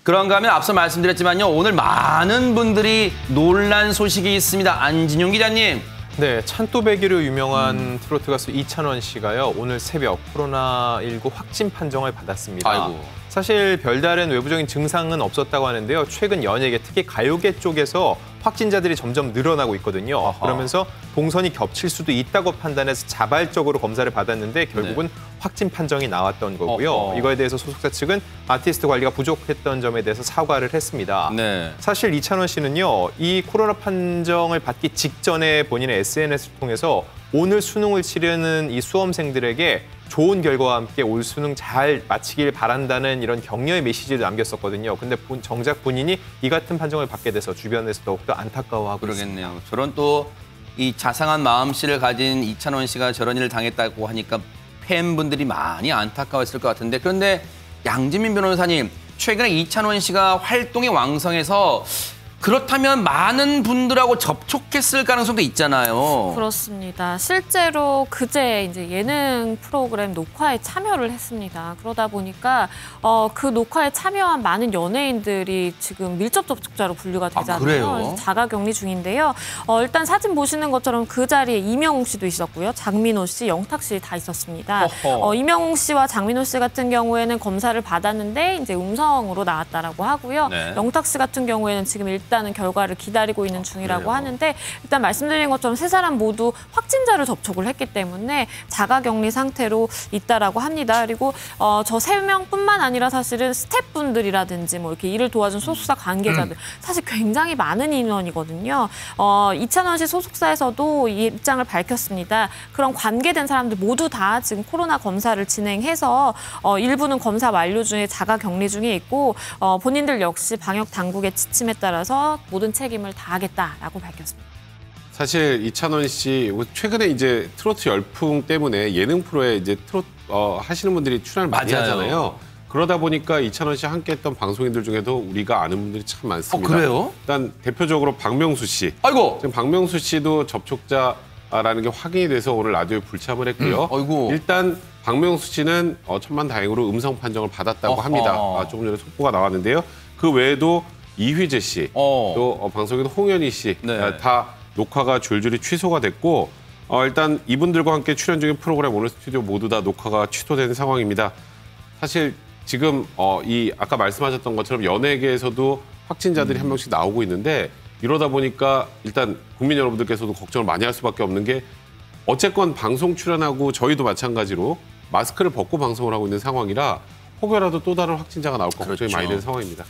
그런가 하면 앞서 말씀드렸지만요. 오늘 많은 분들이 놀란 소식이 있습니다. 안진용 기자님. 네, 찬또배기로 유명한 트로트 가수 이찬원 씨가요. 오늘 새벽 코로나19 확진 판정을 받았습니다. 아이고. 사실 별다른 외부적인 증상은 없었다고 하는데요. 최근 연예계, 특히 가요계 쪽에서 확진자들이 점점 늘어나고 있거든요. 아하. 그러면서 동선이 겹칠 수도 있다고 판단해서 자발적으로 검사를 받았는데 결국은 확진 판정이 나왔던 거고요. 어허. 이거에 대해서 소속사 측은 아티스트 관리가 부족했던 점에 대해서 사과를 했습니다. 네. 사실 이찬원 씨는요, 이 코로나 판정을 받기 직전에 본인의 SNS를 통해서 오늘 수능을 치르는 이 수험생들에게 좋은 결과와 함께 올 수능 잘 마치길 바란다는 이런 격려의 메시지를 남겼었거든요. 근데 정작 본인이 이 같은 판정을 받게 돼서 주변에서 더욱더 안타까워하고 그러겠네요. 있습니다. 저런 또 이 자상한 마음씨를 가진 이찬원 씨가 저런 일을 당했다고 하니까 팬분들이 많이 안타까웠을 것 같은데, 그런데 양지민 변호사님, 최근에 이찬원 씨가 활동이 왕성해서 그렇다면 많은 분들하고 접촉했을 가능성도 있잖아요. 그렇습니다. 실제로 그제 이제 예능 프로그램 녹화에 참여를 했습니다. 그러다 보니까 그 녹화에 참여한 많은 연예인들이 지금 밀접 접촉자로 분류가 되잖아요. 그래요? 자가격리 중인데요. 일단 사진 보시는 것처럼 그 자리에 이명웅 씨도 있었고요. 장민호 씨, 영탁 씨 다 있었습니다. 이명웅 씨와 장민호 씨 같은 경우에는 검사를 받았는데 이제 음성으로 나왔다라고 하고요. 네. 영탁 씨 같은 경우에는 지금 일단은 결과를 기다리고 있는 중이라고 그래요? 하는데, 일단 말씀드린 것처럼 세 사람 모두 확진자를 접촉을 했기 때문에 자가격리 상태로 있다라고 합니다. 그리고 저 세 명뿐만 아니라 사실은 스태프분들이라든지 뭐 이렇게 일을 도와준 소속사 관계자들 사실 굉장히 많은 인원이거든요. 이찬원 씨 소속사에서도 이 입장을 밝혔습니다. 그런 관계된 사람들 모두 다 지금 코로나 검사를 진행해서 일부는 검사 완료 중에 자가격리 중에 있고 본인들 역시 방역 당국의 지침에 따라서 모든 책임을 다하겠다라고 밝혔습니다. 사실 이찬원 씨 최근에 이제 트로트 열풍 때문에 예능 프로에 이제 트로트 하시는 분들이 출연을 많이 맞아요. 하잖아요. 그러다 보니까 이찬원 씨 함께했던 방송인들 중에도 우리가 아는 분들이 참 많습니다. 그래요? 일단 대표적으로 박명수 씨. 아이고. 지금 박명수 씨도 접촉자라는 게 확인이 돼서 오늘 라디오에 불참을 했고요. 아이고. 일단 박명수 씨는 천만다행으로 음성 판정을 받았다고 어허. 합니다. 조금 전에 속보가 나왔는데요. 그 외에도 이휘재 씨, 또 방송인 홍현희 씨, 네. 다 녹화가 줄줄이 취소가 됐고 일단 이분들과 함께 출연 중인 프로그램 오늘 스튜디오 모두 다 녹화가 취소된 상황입니다. 사실 지금 이 아까 말씀하셨던 것처럼 연예계에서도 확진자들이 한 명씩 나오고 있는데 이러다 보니까 일단 국민 여러분들께서도 걱정을 많이 할 수밖에 없는 게 어쨌건 방송 출연하고 저희도 마찬가지로 마스크를 벗고 방송을 하고 있는 상황이라 혹여라도 또 다른 확진자가 나올까 걱정이 많이 되는 상황입니다.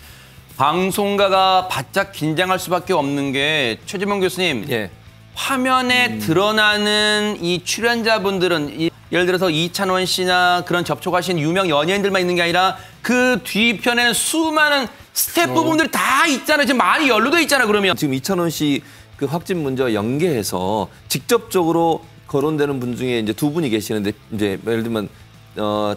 방송가가 바짝 긴장할 수밖에 없는 게 최재명 교수님, 예. 화면에 드러나는 이 출연자분들은 예를 들어서 이찬원 씨나 그런 접촉하신 유명 연예인들만 있는 게 아니라 그 뒤편에는 수많은 스태프분들 다 있잖아요. 지금 많이 연루돼 있잖아요. 그러면 지금 이찬원 씨 그 확진 문제와 연계해서 직접적으로 거론되는 분 중에 이제 두 분이 계시는데, 이제 예를 들면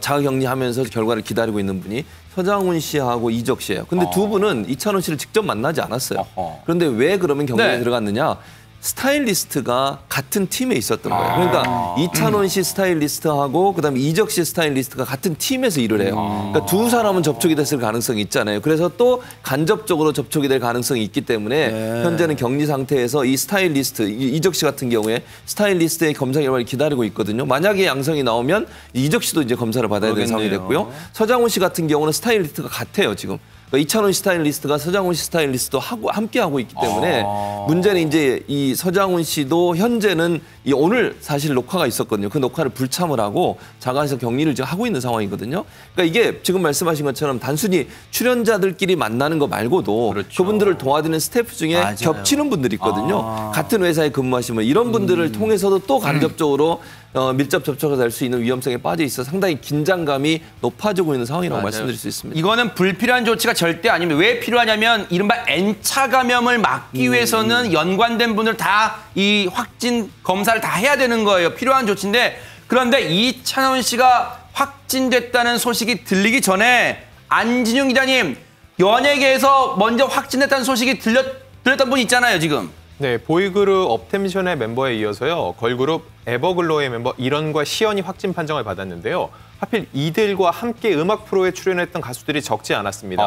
자가격리하면서 결과를 기다리고 있는 분이 서장훈 씨하고 이적 씨예요. 근데 두 분은 이찬원 씨를 직접 만나지 않았어요. 그런데 왜 그러면 격리에 네. 들어갔느냐? 스타일리스트가 같은 팀에 있었던 거예요. 그러니까 이찬원 씨 스타일리스트하고 그다음에 이적 씨 스타일리스트가 같은 팀에서 일을 해요. 그러니까 두 사람은 접촉이 됐을 가능성이 있잖아요. 그래서 또 간접적으로 접촉이 될 가능성이 있기 때문에 현재는 격리 상태에서 이 스타일리스트, 이적 씨 같은 경우에 스타일리스트의 검사 결과를 기다리고 있거든요. 만약에 양성이 나오면 이적 씨도 이제 검사를 받아야 되는 상황이 됐고요. 서장훈 씨 같은 경우는 스타일리스트가 같아요, 지금. 그러니까 이찬원 스타일리스트가 서장훈 씨 스타일리스트도 함께 하고 있기 때문에 문제는 이제 이 서장훈 씨도 현재는 오늘 사실 녹화가 있었거든요. 그 녹화를 불참을 하고 자가에서 격리를 지금 하고 있는 상황이거든요. 그러니까 이게 지금 말씀하신 것처럼 단순히 출연자들끼리 만나는 거 말고도 그렇죠. 그분들을 도와드리는 스태프 중에 맞아요. 겹치는 분들이 있거든요. 같은 회사에 근무하시면 이런 분들을 통해서도 또 간접적으로 밀접 접촉이 될 수 있는 위험성에 빠져 있어 상당히 긴장감이 높아지고 있는 상황이라고 말씀드릴 수 있습니다. 이거는 불필요한 조치가 절대 아닙니다. 왜 필요하냐면 이른바 N차 감염을 막기 위해서는 연관된 분들 다 이 확진 검사를 다 해야 되는 거예요. 필요한 조치인데, 그런데 이찬원 씨가 확진됐다는 소식이 들리기 전에 안진용 기자님, 연예계에서 먼저 확진됐다는 소식이 들렸던 분 있잖아요, 지금. 네, 보이그룹 업텐션의 멤버에 이어서요. 걸그룹 에버글로우의 멤버 일원과 시연이 확진 판정을 받았는데요. 하필 이들과 함께 음악 프로에 출연했던 가수들이 적지 않았습니다.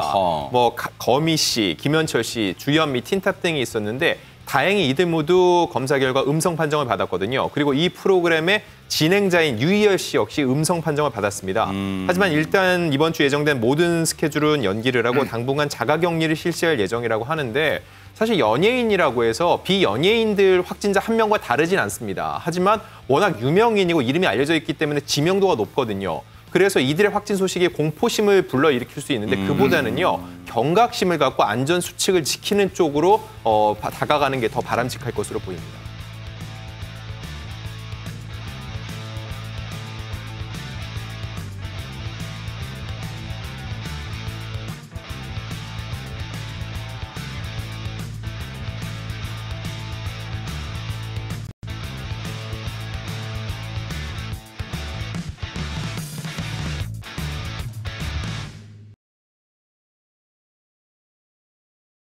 뭐 거미 씨, 김현철 씨, 주현미, 틴탑 등이 있었는데 다행히 이들 모두 검사 결과 음성 판정을 받았거든요. 그리고 이 프로그램의 진행자인 유희열 씨 역시 음성 판정을 받았습니다. 하지만 일단 이번 주 예정된 모든 스케줄은 연기를 하고 당분간 자가격리를 실시할 예정이라고 하는데 사실 연예인이라고 해서 비연예인들 확진자 한 명과 다르진 않습니다. 하지만 워낙 유명인이고 이름이 알려져 있기 때문에 지명도가 높거든요. 그래서 이들의 확진 소식이 공포심을 불러일으킬 수 있는데 그보다는요. 경각심을 갖고 안전 수칙을 지키는 쪽으로 다가가는 게 더 바람직할 것으로 보입니다.